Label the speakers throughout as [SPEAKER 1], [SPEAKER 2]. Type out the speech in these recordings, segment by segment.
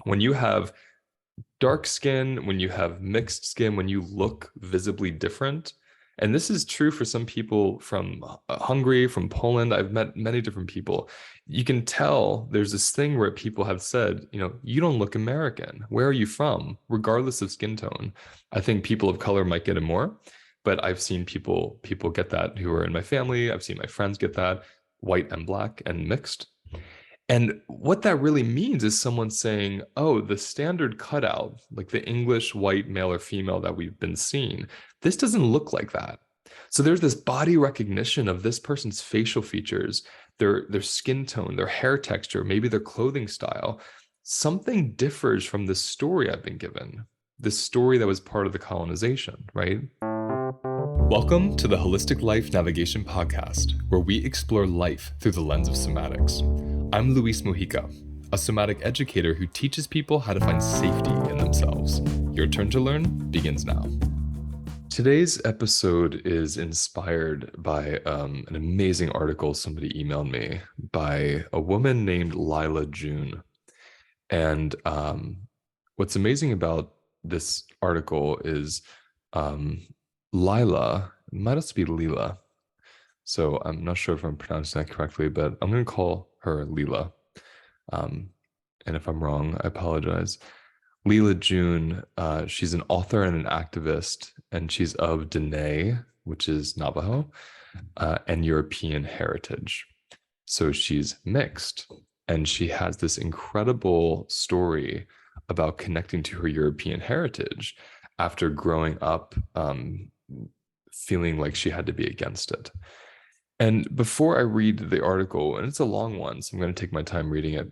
[SPEAKER 1] When you have dark skin, when you have mixed skin, when you look visibly different, and this is true for some people from Hungary, from Poland. I've met many different people. You can tell there's this thing where people have said, you don't look American. Where are you from? Regardless of skin tone. I think people of color might get it more, but I've seen people get that who are in my family. I've seen my friends get that, white and black and mixed. And what that really means is someone saying, oh, the standard cutout, like the English white male or female that we've been seeing, this doesn't look like that. So there's this body recognition of this person's facial features, their skin tone, their hair texture, maybe their clothing style. Something differs from the story I've been given, this story that was part of the colonization, right? Welcome to the Holistic Life Navigation Podcast, where we explore life through the lens of somatics. I'm Luis Mujica, a somatic educator who teaches people how to find safety in themselves. Your turn to learn begins now. Today's episode is inspired by an amazing article somebody emailed me by a woman named Lyla June. And what's amazing about this article is Lyla, it might also be Lila. So I'm not sure if I'm pronouncing that correctly, but I'm going to call her Lila. And if I'm wrong, I apologize. Lyla June, she's an author and an activist, and she's of Dene, which is Navajo, and European heritage. So she's mixed, and she has this incredible story about connecting to her European heritage after growing up feeling like she had to be against it. And before I read the article, and it's a long one, so I'm going to take my time reading it,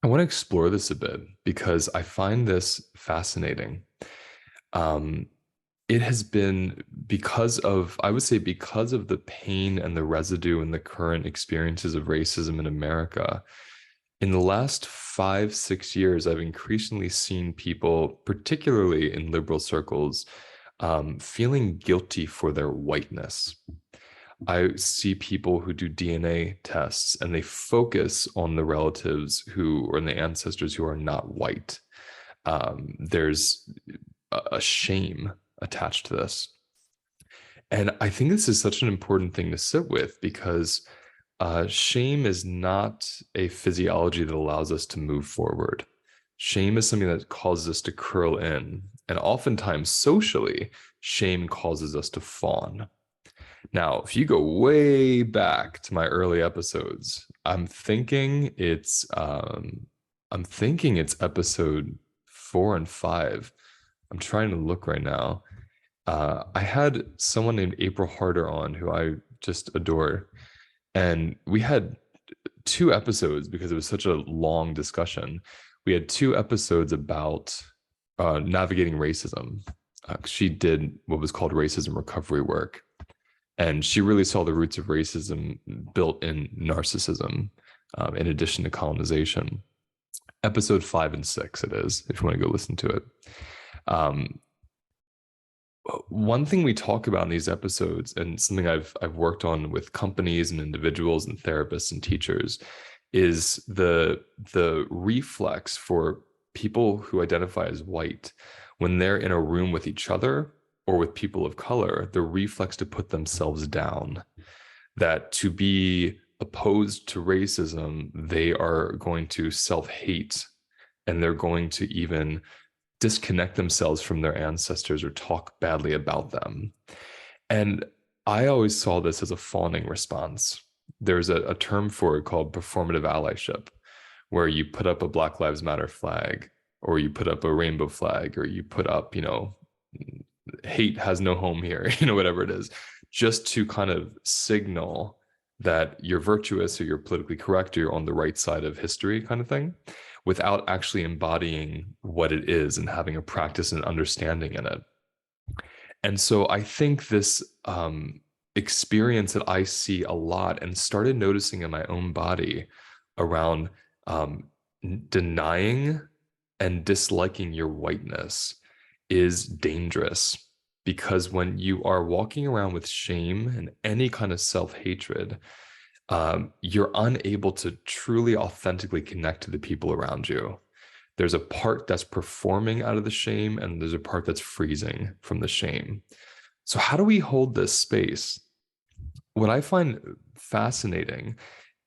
[SPEAKER 1] I want to explore this a bit because I find this fascinating. It has been I would say, because of the pain and the residue and the current experiences of racism in America. In the last 5-6 years, I've increasingly seen people, particularly in liberal circles, feeling guilty for their whiteness. I see people who do DNA tests and they focus on the relatives or the ancestors who are not white. There's a shame attached to this. And I think this is such an important thing to sit with because shame is not a physiology that allows us to move forward. Shame is something that causes us to curl in. And oftentimes, socially, shame causes us to fawn. Now, if you go way back to my early episodes, I'm thinking it's episode 4 and 5. I'm trying to look right now. I had someone named April Harder on, who I just adore, and we had 2 episodes because it was such a long discussion. We had 2 episodes about navigating racism. She did what was called racism recovery work. And she really saw the roots of racism built in narcissism, in addition to colonization. Episode 5 and 6 it is, if you want to go listen to it. One thing we talk about in these episodes, and something I've worked on with companies and individuals and therapists and teachers, is the reflex for people who identify as white when they're in a room with each other or with people of color, the reflex to put themselves down, that to be opposed to racism, they are going to self-hate and they're going to even disconnect themselves from their ancestors or talk badly about them. And I always saw this as a fawning response. There's a term for it called performative allyship, where you put up a Black Lives Matter flag, or you put up a rainbow flag, or you put up, hate has no home here, whatever it is, just to kind of signal that you're virtuous or you're politically correct or you're on the right side of history, kind of thing, without actually embodying what it is and having a practice and understanding in it. And so I think this experience that I see a lot and started noticing in my own body around denying and disliking your whiteness is dangerous, because when you are walking around with shame and any kind of self-hatred, you're unable to truly authentically connect to the people around you. There's a part that's performing out of the shame, and there's a part that's freezing from the shame. So, how do we hold this space? What I find fascinating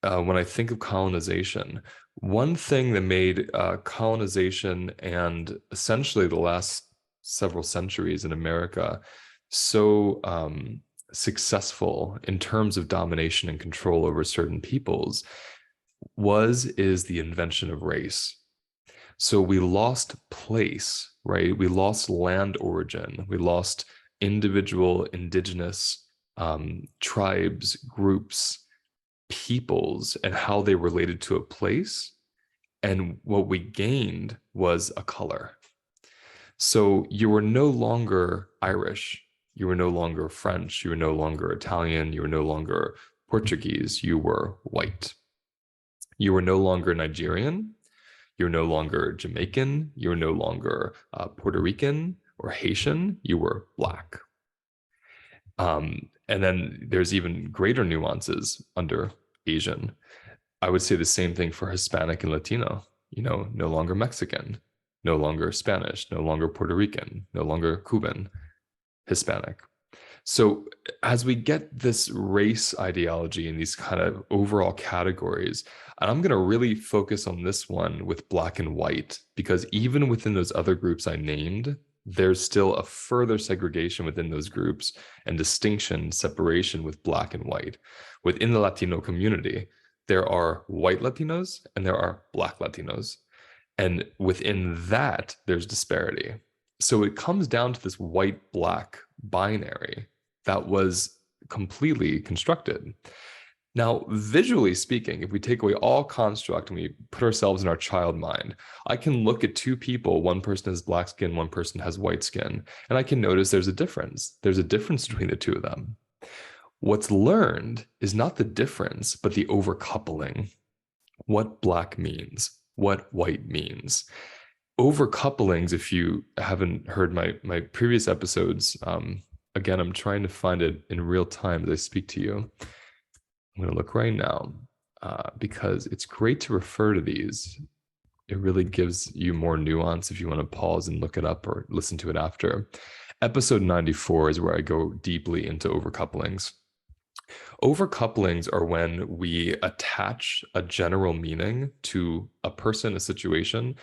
[SPEAKER 1] when I think of colonization, one thing that made colonization and essentially the last several centuries in America so successful in terms of domination and control over certain peoples is the invention of race. So we lost place, right? We lost land origin. We lost individual indigenous tribes, groups, peoples, and how they related to a place. And what we gained was a color. So you were no longer Irish. You were no longer French. You were no longer Italian. You were no longer Portuguese. You were white. You were no longer Nigerian. You're no longer Jamaican. You're no longer Puerto Rican or Haitian. You were Black. And then there's even greater nuances under Asian. I would say the same thing for Hispanic and Latino. No longer Mexican, no longer Spanish, no longer Puerto Rican, no longer Cuban, Hispanic. So as we get this race ideology and these kind of overall categories, and I'm going to really focus on this one with Black and white, because even within those other groups I named, there's still a further segregation within those groups and distinction, separation with Black and white. Within the Latino community, there are white Latinos and there are Black Latinos. And within that, there's disparity. So it comes down to this white-black binary that was completely constructed. Now, visually speaking, if we take away all construct and we put ourselves in our child mind, I can look at two people, one person has black skin, one person has white skin, and I can notice there's a difference. There's a difference between the two of them. What's learned is not the difference, but the overcoupling. What black means, what white means. Overcouplings, if you haven't heard my previous episodes, again, I'm trying to find it in real time as I speak to you. I'm going to look right now because it's great to refer to these. It really gives you more nuance if you want to pause and look it up or listen to it after. Episode 94 is where I go deeply into overcouplings. Overcouplings are when we attach a general meaning to a person, a situation,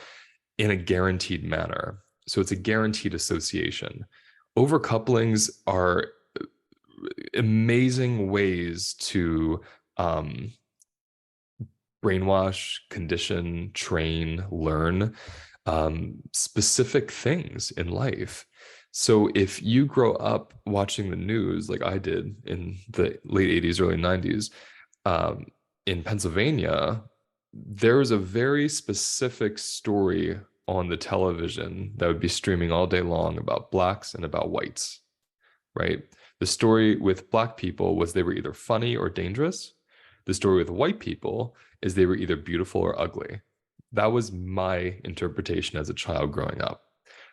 [SPEAKER 1] in a guaranteed manner. So it's a guaranteed association. Overcouplings are amazing ways to brainwash, condition, train, learn specific things in life. So if you grow up watching the news like I did in the late 80s, early 90s, in Pennsylvania, there was a very specific story on the television that would be streaming all day long about blacks and about whites, right? The story with black people was they were either funny or dangerous. The story with white people is they were either beautiful or ugly. That was my interpretation as a child growing up.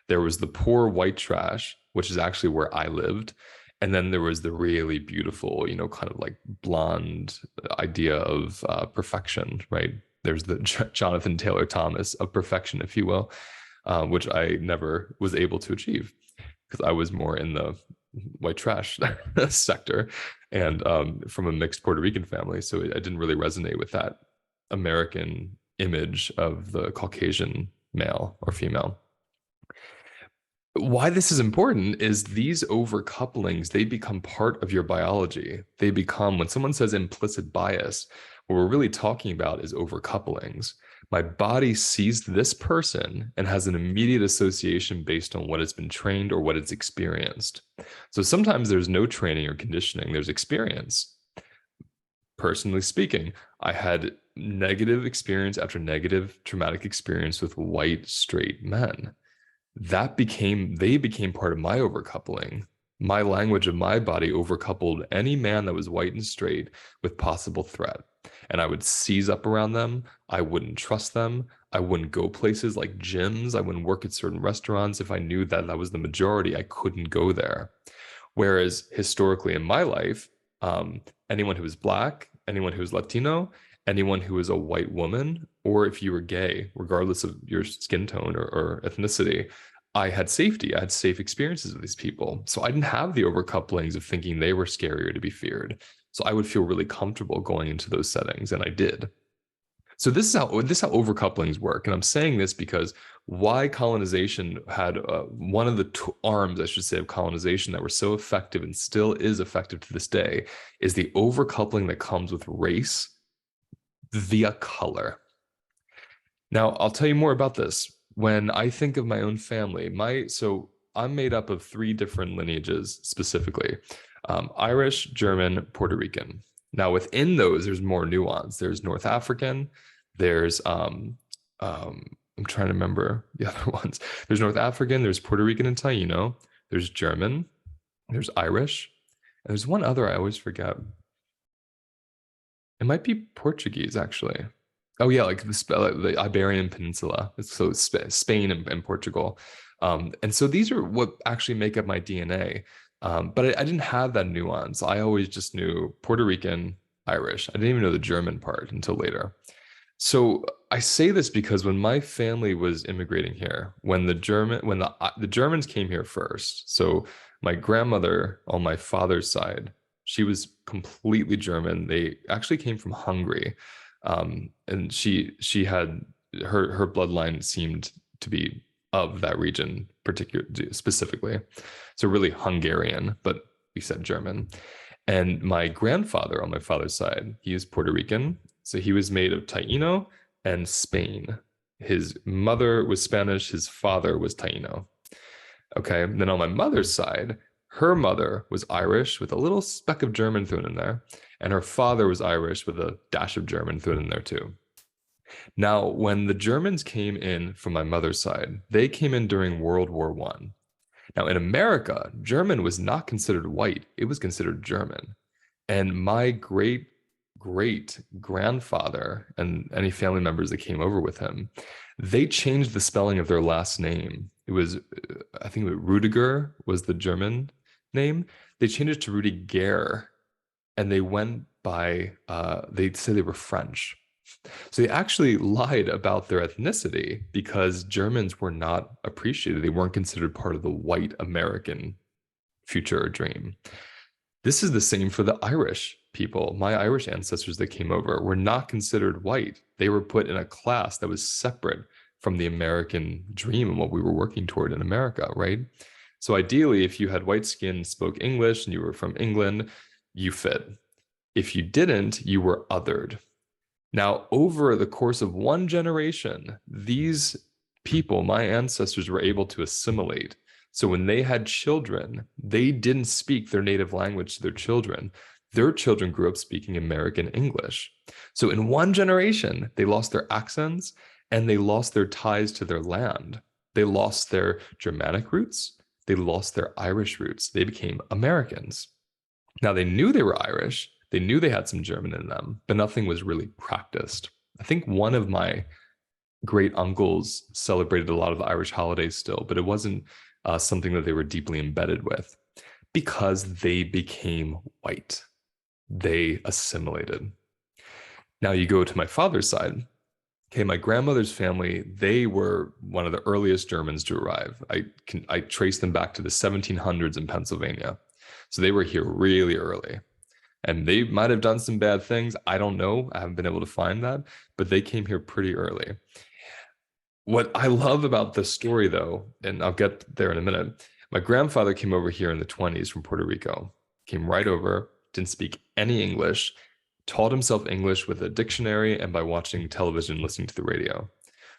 [SPEAKER 1] There was the poor white trash, which is actually where I lived. And then there was the really beautiful, kind of like blonde idea of perfection, right? There's the Jonathan Taylor Thomas of perfection, if you will, which I never was able to achieve because I was more in the white trash sector and from a mixed Puerto Rican family. So I didn't really resonate with that American image of the Caucasian male or female. Why this is important is these overcouplings, they become part of your biology. They become, when someone says implicit bias, what we're really talking about is overcouplings. My body sees this person and has an immediate association based on what it's been trained or what it's experienced. So sometimes there's no training or conditioning, there's experience. Personally speaking, I had negative experience after negative traumatic experience with white straight men. They became part of my overcoupling. My language of my body overcoupled any man that was white and straight with possible threat. And I would seize up around them. I wouldn't trust them. I wouldn't go places like gyms. I wouldn't work at certain restaurants. If I knew that that was the majority, I couldn't go there. Whereas historically in my life, anyone who was black, anyone who was Latino, anyone who was a white woman, or if you were gay, regardless of your skin tone or ethnicity, I had safety. I had safe experiences with these people. So I didn't have the overcouplings of thinking they were scarier to be feared. So I would feel really comfortable going into those settings, and I did. So this is how overcouplings work, and I'm saying this because why colonization had one of the arms, I should say, of colonization that were so effective and still is effective to this day is the overcoupling that comes with race via color. Now, I'll tell you more about this. When I think of my own family, so I'm made up of three different lineages specifically: Irish, German, Puerto Rican. Now, within those, there's more nuance. There's North African. There's I'm trying to remember the other ones. There's North African. There's Puerto Rican and Taino. There's German. There's Irish. And there's one other I always forget. It might be Portuguese, actually. Oh yeah, like the Iberian Peninsula. So Spain and Portugal. And so these are what actually make up my DNA. But I didn't have that nuance. I always just knew Puerto Rican, Irish. I didn't even know the German part until later. So I say this because when my family was immigrating here, when the Germans came here first, so my grandmother on my father's side, she was completely German. They actually came from Hungary, and she had her bloodline seemed to be of that region, particularly specifically, so really Hungarian, but we said German. And my grandfather on my father's side, he is Puerto Rican. So he was made of Taino and Spain. His mother was Spanish, his father was Taino. Okay. And then on my mother's side, her mother was Irish with a little speck of German thrown in there. And her father was Irish with a dash of German thrown in there too. Now, when the Germans came in from my mother's side, they came in during World War One. Now, in America, German was not considered white, it was considered German. And my great grandfather and any family members that came over with him, they changed the spelling of their last name. It was, I think, Rudiger was the German name. They changed it to Rudiger, and they went by, they said they were French. So they actually lied about their ethnicity because Germans were not appreciated. They weren't considered part of the white American future or dream. This is the same for the Irish people. My Irish ancestors that came over were not considered white. They were put in a class that was separate from the American dream and what we were working toward in America, right? So ideally, if you had white skin, spoke English, and you were from England, you fit. If you didn't, you were othered. Now, over the course of one generation, these people, my ancestors, were able to assimilate. So when they had children, they didn't speak their native language to their children. Their children grew up speaking American English. So in one generation, they lost their accents and they lost their ties to their land. They lost their Germanic roots. They lost their Irish roots. They became Americans. Now, they knew they were Irish. They knew they had some German in them, but nothing was really practiced. I think one of my great uncles celebrated a lot of the Irish holidays still, but it wasn't something that they were deeply embedded with because they became white. They assimilated. Now you go to my father's side. Okay, my grandmother's family, they were one of the earliest Germans to arrive. I trace them back to the 1700s in Pennsylvania. So they were here really early. And they might have done some bad things. I don't know. I haven't been able to find that, but they came here pretty early. What I love about this story, though, and I'll get there in a minute, my grandfather came over here in the 20s from Puerto Rico, came right over, didn't speak any English, taught himself English with a dictionary and by watching television, listening to the radio.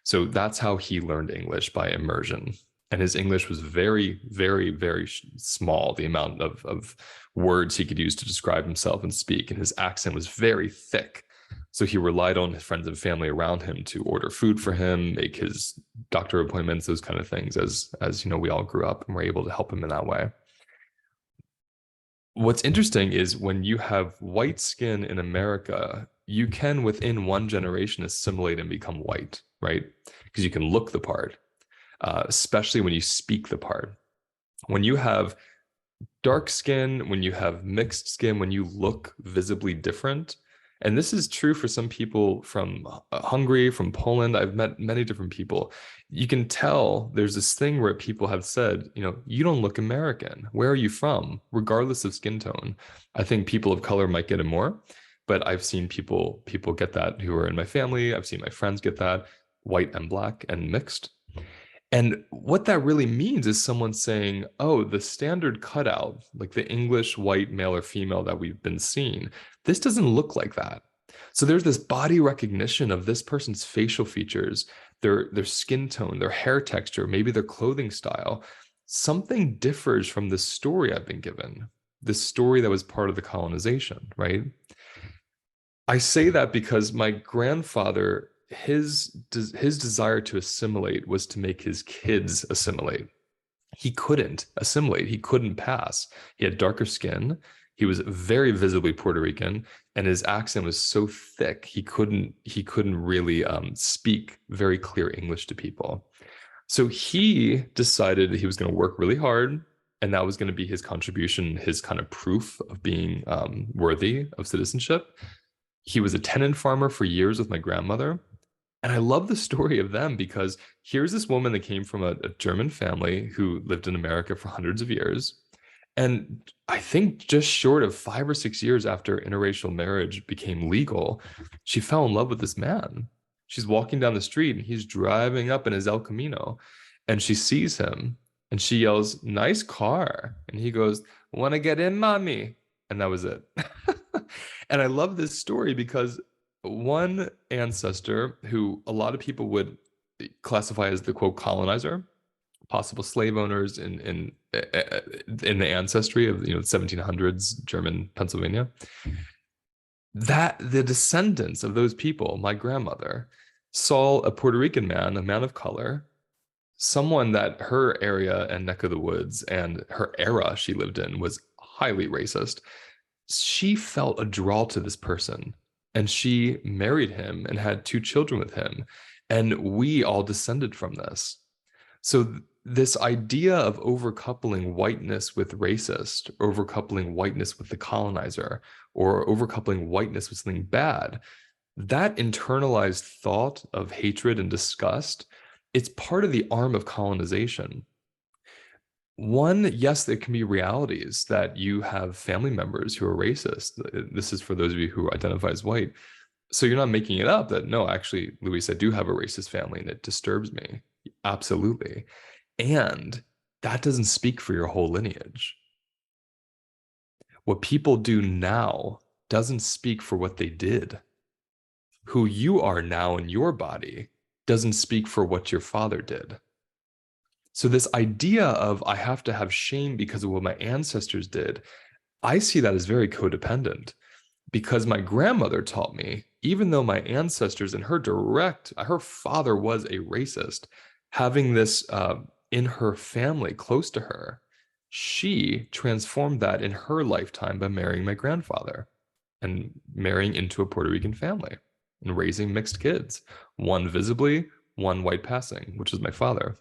[SPEAKER 1] So that's how he learned English, by immersion. And his English was very, very, very small, the amount of words he could use to describe himself and speak. And his accent was very thick. So he relied on his friends and family around him to order food for him, make his doctor appointments, those kind of things, as you know, we all grew up and were able to help him in that way. What's interesting is when you have white skin in America, you can within one generation assimilate and become white, right? Because you can look the part, especially when you speak the part. When you have dark skin, when you have mixed skin, when you look visibly different, And this is true for some people from Hungary, from Poland. I've met many different people. You can tell there's this thing where people have said, you don't look American. Where are you from? Regardless of skin tone. I think people of color might get it more, but I've seen people get that who are in my family. I've seen my friends get that, white and black and mixed. And what that really means is someone saying, oh, the standard cutout, like the English white male or female that we've been seeing, this doesn't look like that. So there's this body recognition of this person's facial features, their skin tone, their hair texture, maybe their clothing style. Something differs from the story I've been given, this story that was part of the colonization, right? I say that because my grandfather, his desire to assimilate was to make his kids assimilate. He couldn't assimilate. He couldn't pass. He had darker skin. He was very visibly Puerto Rican, and his accent was so thick he couldn't really speak very clear English to people. So he decided that he was going to work really hard, and that was going to be his contribution, his kind of proof of being worthy of citizenship. He was a tenant farmer for years with my grandmother. And I love the story of them because here's this woman that came from a German family who lived in America for hundreds of years. And I think just short of 5 or 6 years after interracial marriage became legal, she fell in love with this man. She's walking down the street and he's driving up in his El Camino. And she sees him and she yells, "Nice car." And he goes, "Want to get in, mommy?" And that was it. And I love this story because one ancestor who a lot of people would classify as the quote colonizer, possible slave owners in the ancestry of 1700s German Pennsylvania, that the descendants of those people, my grandmother, saw a Puerto Rican man, a man of color, someone that her area and neck of the woods and her era she lived in was highly racist. She felt a draw to this person and she married him and had 2 children with him. And we all descended from this. So this idea of overcoupling whiteness with racist, overcoupling whiteness with the colonizer, or overcoupling whiteness with something bad, that internalized thought of hatred and disgust, it's part of the arm of colonization. One, yes, there can be realities that you have family members who are racist. This is for those of you who identify as white. So you're not making it up that, no, actually, Luis, I do have a racist family and it disturbs me. Absolutely. And that doesn't speak for your whole lineage. What people do now doesn't speak for what they did. Who you are now in your body doesn't speak for what your father did. So this idea of I have to have shame because of what my ancestors did, I see that as very codependent because my grandmother taught me, even though my ancestors and her father was a racist, having this in her family close to her, she transformed that in her lifetime by marrying my grandfather and marrying into a Puerto Rican family and raising mixed kids, one visibly, one white passing, which is my father.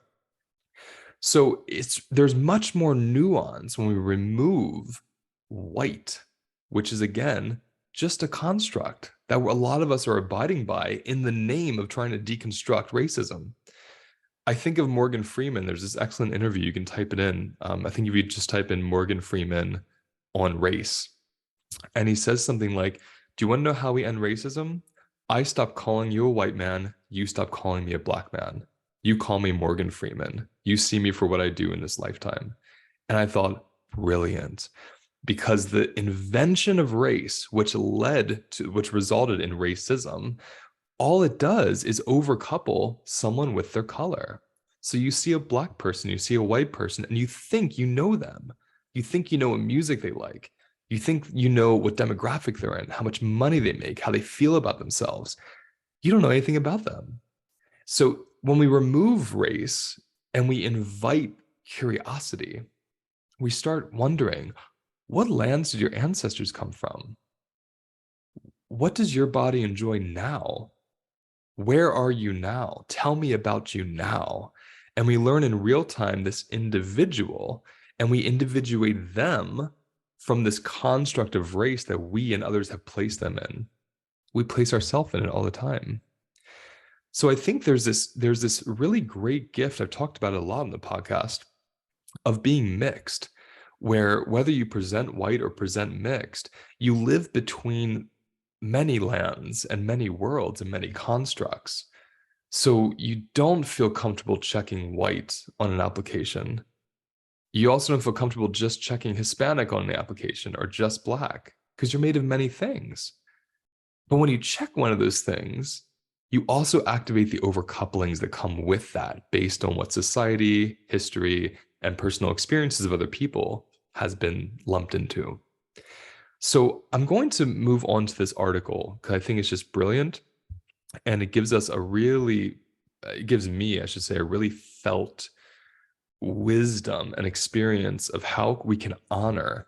[SPEAKER 1] So there's much more nuance when we remove white, which is again just a construct that a lot of us are abiding by in the name of trying to deconstruct racism. I think of Morgan Freeman. There's this excellent interview. You can type it in. I think if you just type in Morgan Freeman on race, and he says something like, "Do you want to know how we end racism? I stop calling you a white man. You stop calling me a black man. You call me Morgan Freeman. You see me for what I do in this lifetime." And I thought, brilliant. Because the invention of race, which resulted in racism, all it does is overcouple someone with their color. So you see a black person, you see a white person, and you think you know them. You think you know what music they like. You think you know what demographic they're in, how much money they make, how they feel about themselves. You don't know anything about them. So when we remove race and we invite curiosity, we start wondering, what lands did your ancestors come from? What does your body enjoy now? Where are you now? Tell me about you now. And we learn in real time this individual, and we individuate them from this construct of race that we and others have placed them in. We place ourselves in it all the time. So I think there's this really great gift. I've talked about it a lot in the podcast of being mixed, where whether you present white or present mixed, you live between many lands and many worlds and many constructs. So you don't feel comfortable checking white on an application. You also don't feel comfortable just checking Hispanic on an application or just black because you're made of many things. But when you check one of those things, you also activate the overcouplings that come with that based on what society, history, and personal experiences of other people has been lumped into. So I'm going to move on to this article because I think it's just brilliant. And it gives us a really, it gives me, I should say, a really felt wisdom and experience of how we can honor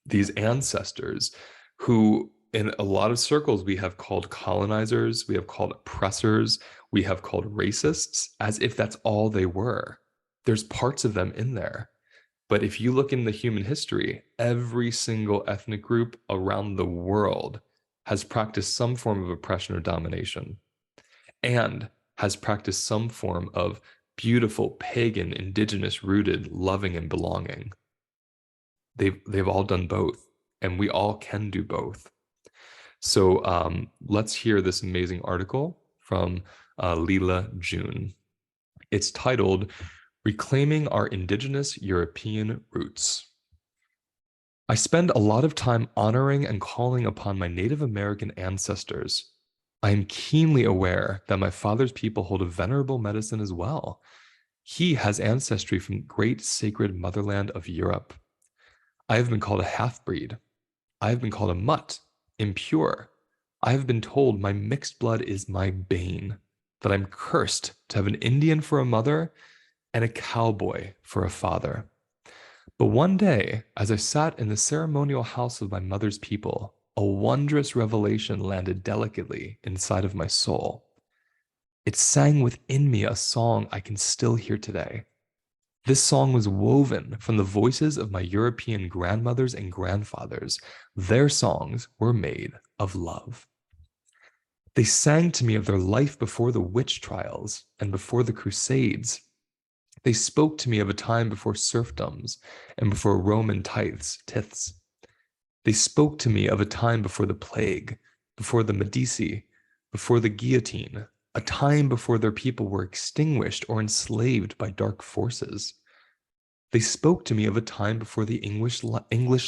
[SPEAKER 1] these ancestors who, in a lot of circles, we have called colonizers, we have called oppressors, we have called racists, as if that's all they were. There's parts of them in there. But if you look in the human history, every single ethnic group around the world has practiced some form of oppression or domination and has practiced some form of beautiful, pagan, indigenous rooted loving and belonging. They've all done both, and we all can do both. So let's hear this amazing article from Lyla June. It's titled Reclaiming Our Indigenous European Roots. I spend a lot of time honoring and calling upon my Native American ancestors. I am keenly aware that my father's people hold a venerable medicine as well. He has ancestry from great sacred motherland of Europe. I have been called a half-breed. I have been called a mutt, impure. I have been told my mixed blood is my bane, that I'm cursed to have an Indian for a mother and a cowboy for a father. But one day, as I sat in the ceremonial house of my mother's people, a wondrous revelation landed delicately inside of my soul. It sang within me a song I can still hear today. This song was woven from the voices of my European grandmothers and grandfathers. Their songs were made of love. They sang to me of their life before the witch trials and before the Crusades. They spoke to me of a time before serfdoms and before Roman tithes. They spoke to me of a time before the plague, before the Medici, before the guillotine, a time before their people were extinguished or enslaved by dark forces. They spoke to me of a time before the English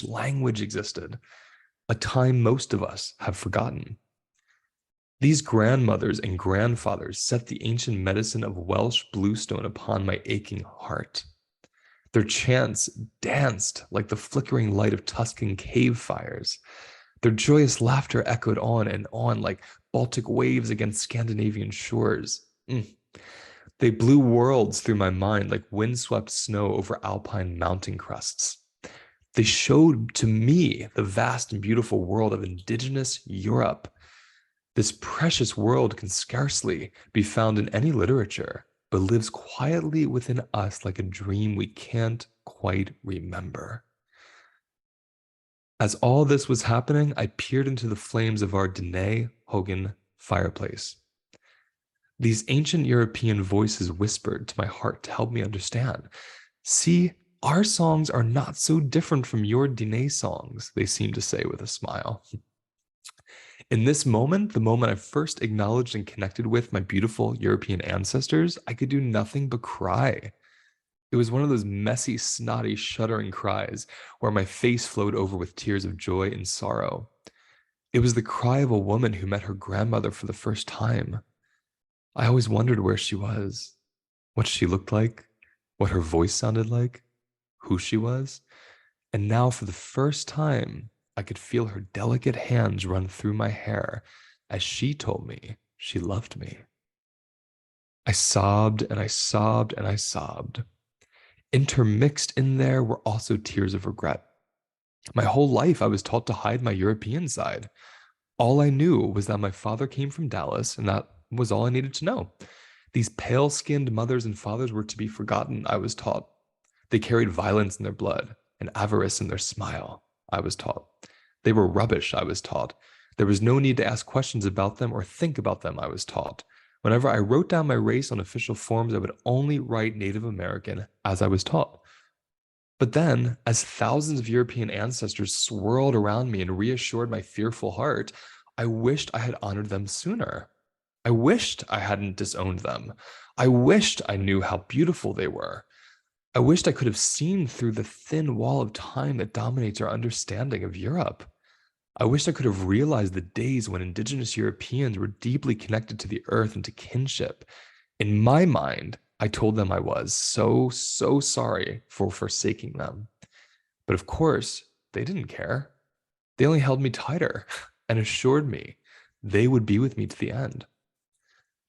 [SPEAKER 1] language existed, a time most of us have forgotten. These grandmothers and grandfathers set the ancient medicine of Welsh bluestone upon my aching heart. Their chants danced like the flickering light of Tuscan cave fires. Their joyous laughter echoed on and on like Baltic waves against Scandinavian shores. They blew worlds through my mind like windswept snow over alpine mountain crests. They showed to me the vast and beautiful world of indigenous Europe. This precious world can scarcely be found in any literature, but lives quietly within us like a dream we can't quite remember. As all this was happening, I peered into the flames of our Dene Hogan fireplace. These ancient European voices whispered to my heart to help me understand. See, our songs are not so different from your Dene songs, they seemed to say with a smile. In this moment, the moment I first acknowledged and connected with my beautiful European ancestors, I could do nothing but cry. It was one of those messy, snotty, shuddering cries where my face flowed over with tears of joy and sorrow. It was the cry of a woman who met her grandmother for the first time. I always wondered where she was, what she looked like, what her voice sounded like, who she was. And now, for the first time, I could feel her delicate hands run through my hair as she told me she loved me. I sobbed and I sobbed and I sobbed. Intermixed in there were also tears of regret. My whole life, I was taught to hide my European side. All I knew was that my father came from Dallas, and that was all I needed to know. These pale skinned mothers and fathers were to be forgotten, I was taught. They carried violence in their blood and avarice in their smile, I was taught. They were rubbish, I was taught. There was no need to ask questions about them or think about them, I was taught. Whenever I wrote down my race on official forms, I would only write Native American as I was taught. But then, as thousands of European ancestors swirled around me and reassured my fearful heart, I wished I had honored them sooner. I wished I hadn't disowned them. I wished I knew how beautiful they were. I wished I could have seen through the thin wall of time that dominates our understanding of Europe. I wished I could have realized the days when Indigenous Europeans were deeply connected to the earth and to kinship. In my mind, I told them I was so sorry for forsaking them. But of course, they didn't care. They only held me tighter and assured me they would be with me to the end.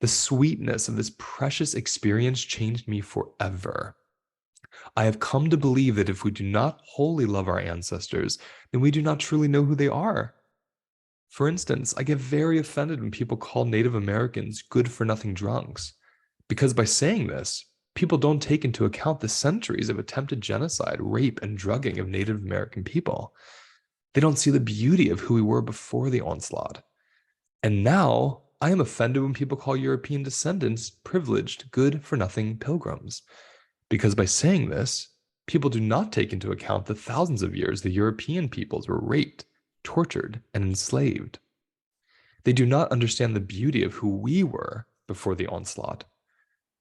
[SPEAKER 1] The sweetness of this precious experience changed me forever. I have come to believe that if we do not wholly love our ancestors, then we do not truly know who they are. For instance, I get very offended when people call Native Americans good for nothing drunks, because by saying this, people don't take into account the centuries of attempted genocide, rape, and drugging of Native American people. They don't see the beauty of who we were before the onslaught. And now, I am offended when people call European descendants privileged, good for nothing pilgrims. Because by saying this, people do not take into account the thousands of years the European peoples were raped, tortured, and enslaved. They do not understand the beauty of who we were before the onslaught.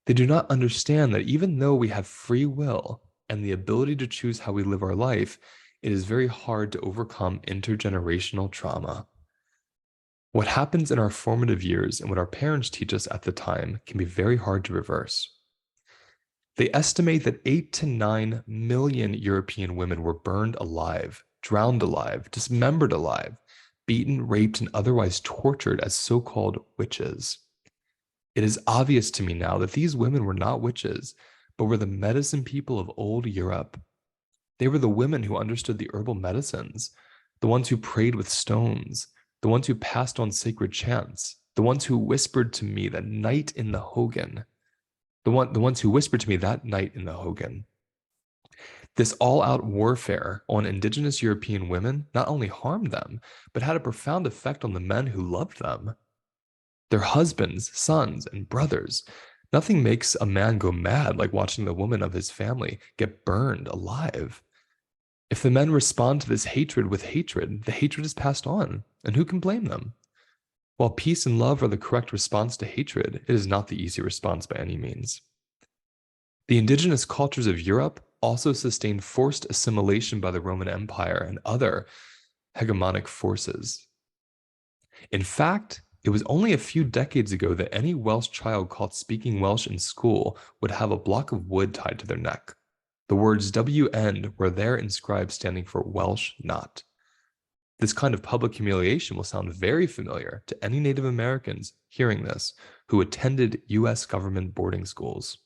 [SPEAKER 1] They do not understand that even though we have free will and the ability to choose how we live our life, it is very hard to overcome intergenerational trauma. What happens in our formative years and what our parents teach us at the time can be very hard to reverse. They estimate that 8 to 9 million European women were burned alive, drowned alive, dismembered alive, beaten, raped, and otherwise tortured as so-called witches. It is obvious to me now that these women were not witches, but were the medicine people of old Europe. They were the women who understood the herbal medicines, the ones who prayed with stones, the ones who passed on sacred chants, the ones who whispered to me that night in the Hogan, the ones who whispered to me that night in the Hogan. This all-out warfare on Indigenous European women not only harmed them, but had a profound effect on the men who loved them. Their husbands, sons, and brothers. Nothing makes a man go mad like watching the woman of his family get burned alive. If the men respond to this hatred with hatred, the hatred is passed on, and who can blame them? While peace and love are the correct response to hatred, it is not the easy response by any means. The indigenous cultures of Europe also sustained forced assimilation by the Roman Empire and other hegemonic forces. In fact, it was only a few decades ago that any Welsh child caught speaking Welsh in school would have a block of wood tied to their neck. The words WN were there inscribed standing for Welsh not. This kind of public humiliation will sound very familiar to any Native Americans hearing this who attended US government boarding schools.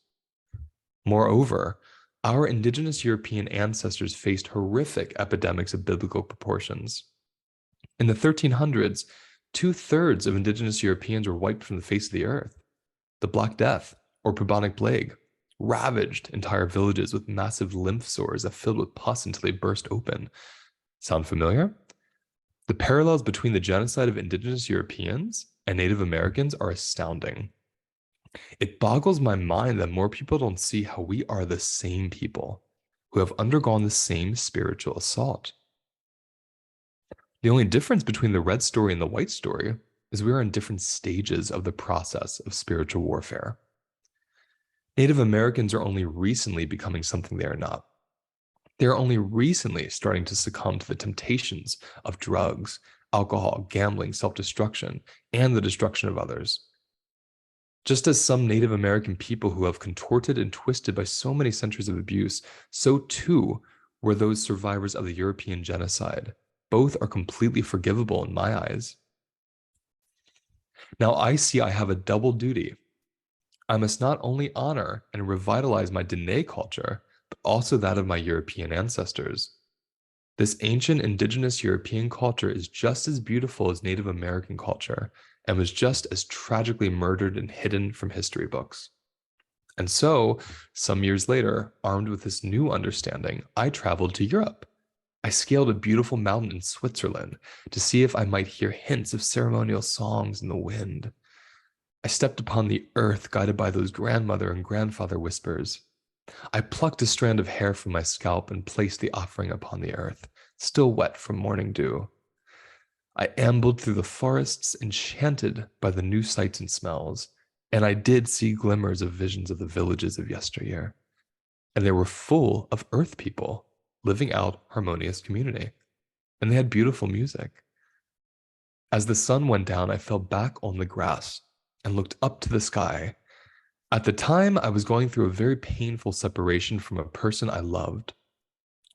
[SPEAKER 1] Moreover, our indigenous European ancestors faced horrific epidemics of biblical proportions. In the 1300s, 2/3 of indigenous Europeans were wiped from the face of the earth. The Black Death, or bubonic plague, ravaged entire villages with massive lymph sores that filled with pus until they burst open. Sound familiar? The parallels between the genocide of indigenous Europeans and Native Americans are astounding. It boggles my mind that more people don't see how we are the same people who have undergone the same spiritual assault. The only difference between the red story and the white story is we are in different stages of the process of spiritual warfare. Native Americans are only recently becoming something they are not. They are only recently starting to succumb to the temptations of drugs, alcohol, gambling, self-destruction, and the destruction of others. Just as some Native American people who have contorted and twisted by so many centuries of abuse, so too were those survivors of the European genocide. Both are completely forgivable in my eyes. Now I see I have a double duty. I must not only honor and revitalize my Dene culture, but also that of my European ancestors. This ancient indigenous European culture is just as beautiful as Native American culture and was just as tragically murdered and hidden from history books. And so, some years later, armed with this new understanding, I traveled to Europe. I scaled a beautiful mountain in Switzerland to see if I might hear hints of ceremonial songs in the wind. I stepped upon the earth guided by those grandmother and grandfather whispers. I plucked a strand of hair from my scalp and placed the offering upon the earth, still wet from morning dew. I ambled through the forests, enchanted by the new sights and smells, and I did see glimmers of visions of the villages of yesteryear. And they were full of earth people living out harmonious community, and they had beautiful music. As the sun went down, I fell back on the grass and looked up to the sky. At the time, I was going through a very painful separation from a person I loved.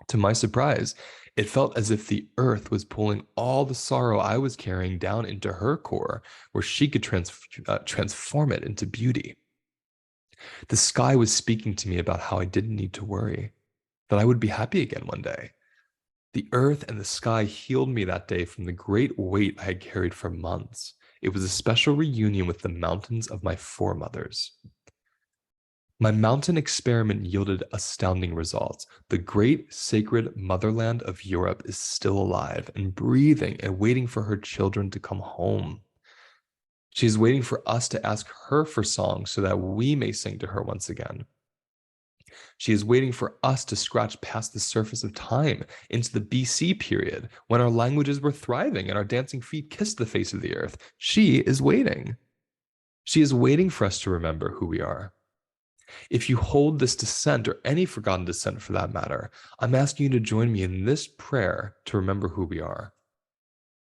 [SPEAKER 1] To my surprise, it felt as if the earth was pulling all the sorrow I was carrying down into her core, where she could transform it into beauty. The sky was speaking to me about how I didn't need to worry, that I would be happy again one day. The earth and the sky healed me that day from the great weight I had carried for months. It was a special reunion with the mountains of my foremothers. My mountain experiment yielded astounding results. The great sacred motherland of Europe is still alive and breathing and waiting for her children to come home. She is waiting for us to ask her for songs so that we may sing to her once again. She is waiting for us to scratch past the surface of time into the BC period when our languages were thriving and our dancing feet kissed the face of the earth. She is waiting. She is waiting for us to remember who we are. If you hold this descent, or any forgotten descent for that matter, I'm asking you to join me in this prayer to remember who we are.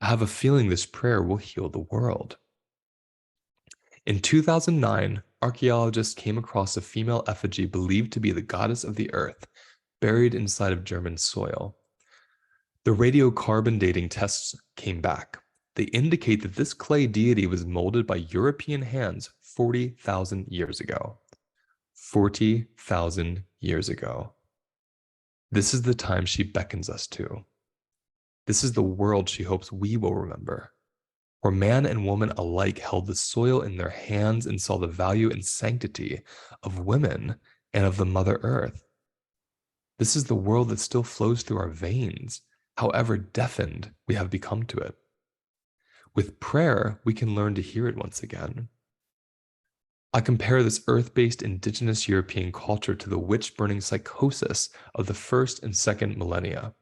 [SPEAKER 1] I have a feeling this prayer will heal the world. In 2009, archaeologists came across a female effigy believed to be the goddess of the earth, buried inside of German soil. The radiocarbon dating tests came back. They indicate that this clay deity was molded by European hands 40,000 years ago. 40,000 years ago. This is the time she beckons us to. This is the world she hopes we will remember, where man and woman alike held the soil in their hands and saw the value and sanctity of women and of the Mother Earth. This is the world that still flows through our veins, however deafened we have become to it. With prayer, we can learn to hear it once again. I compare this earth-based indigenous European culture to the witch-burning psychosis of the first and second millennia.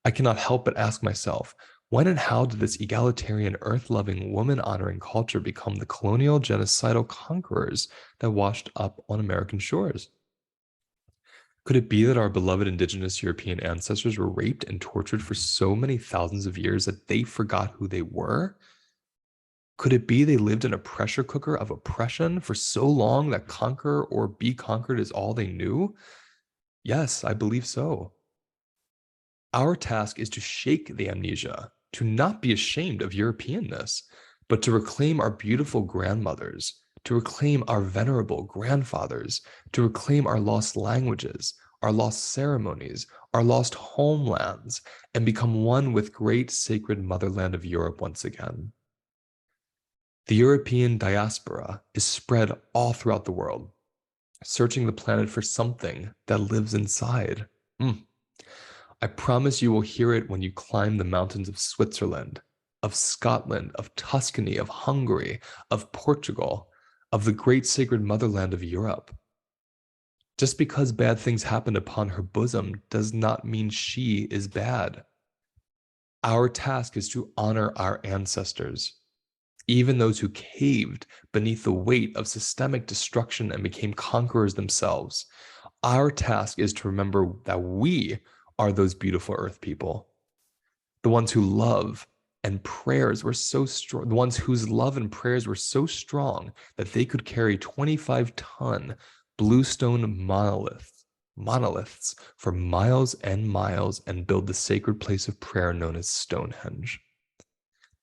[SPEAKER 1] I cannot help but ask myself, when and how did this egalitarian, earth-loving, woman-honoring culture become the colonial genocidal conquerors that washed up on American shores? Could it be that our beloved indigenous European ancestors were raped and tortured for so many thousands of years that they forgot who they were? Could it be they lived in a pressure cooker of oppression for so long that conquer or be conquered is all they knew? Yes, I believe so. Our task is to shake the amnesia, to not be ashamed of Europeanness, but to reclaim our beautiful grandmothers, to reclaim our venerable grandfathers, to reclaim our lost languages, our lost ceremonies, our lost homelands, and become one with great sacred motherland of Europe once again. The European diaspora is spread all throughout the world, searching the planet for something that lives inside. I promise you will hear it when you climb the mountains of Switzerland, of Scotland, of Tuscany, of Hungary, of Portugal, of the great sacred motherland of Europe. Just because bad things happened upon her bosom does not mean she is bad. Our task is to honor our ancestors, even those who caved beneath the weight of systemic destruction and became conquerors themselves. Our task is to remember that we are those beautiful earth people, the ones who love and prayers were so strong, the ones whose love and prayers were so strong that they could carry 25-ton bluestone monoliths for miles and miles and build the sacred place of prayer known as Stonehenge.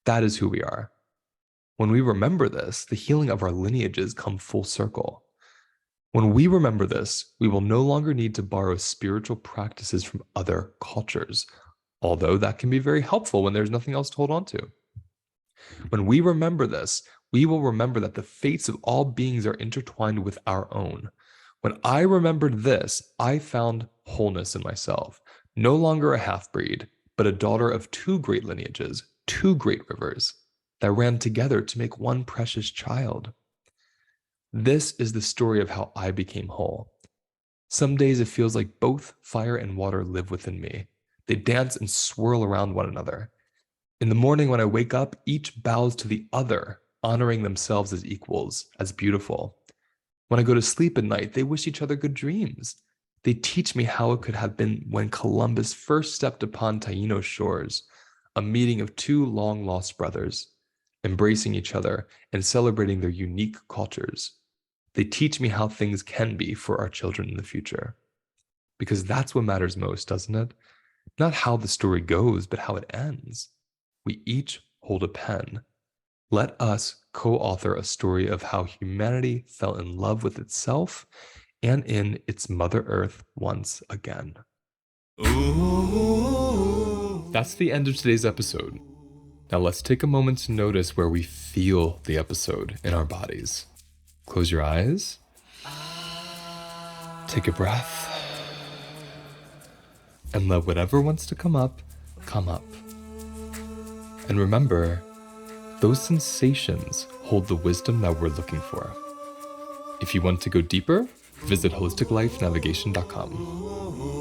[SPEAKER 1] That is who we are. When we remember this, the healing of our lineages come full circle. When we remember this, we will no longer need to borrow spiritual practices from other cultures, although that can be very helpful when there's nothing else to hold on to. When we remember this, we will remember that the fates of all beings are intertwined with our own. When I remembered this, I found wholeness in myself. No longer a half-breed, but a daughter of two great lineages, two great rivers, that ran together to make one precious child. This is the story of how I became whole. Some days it feels like both fire and water live within me. They dance and swirl around one another. In the morning when I wake up, each bows to the other, honoring themselves as equals, as beautiful. When I go to sleep at night, they wish each other good dreams. They teach me how it could have been when Columbus first stepped upon Taino's shores, a meeting of two long-lost brothers, embracing each other and celebrating their unique cultures. They teach me how things can be for our children in the future. Because that's what matters most, doesn't it? Not how the story goes, but how it ends. We each hold a pen. Let us co-author a story of how humanity fell in love with itself and in its Mother Earth once again. Ooh. That's the end of today's episode. Now let's take a moment to notice where we feel the episode in our bodies. Close your eyes. Take a breath. And let whatever wants to come up, come up. And remember, those sensations hold the wisdom that we're looking for. If you want to go deeper, visit holisticlifenavigation.com.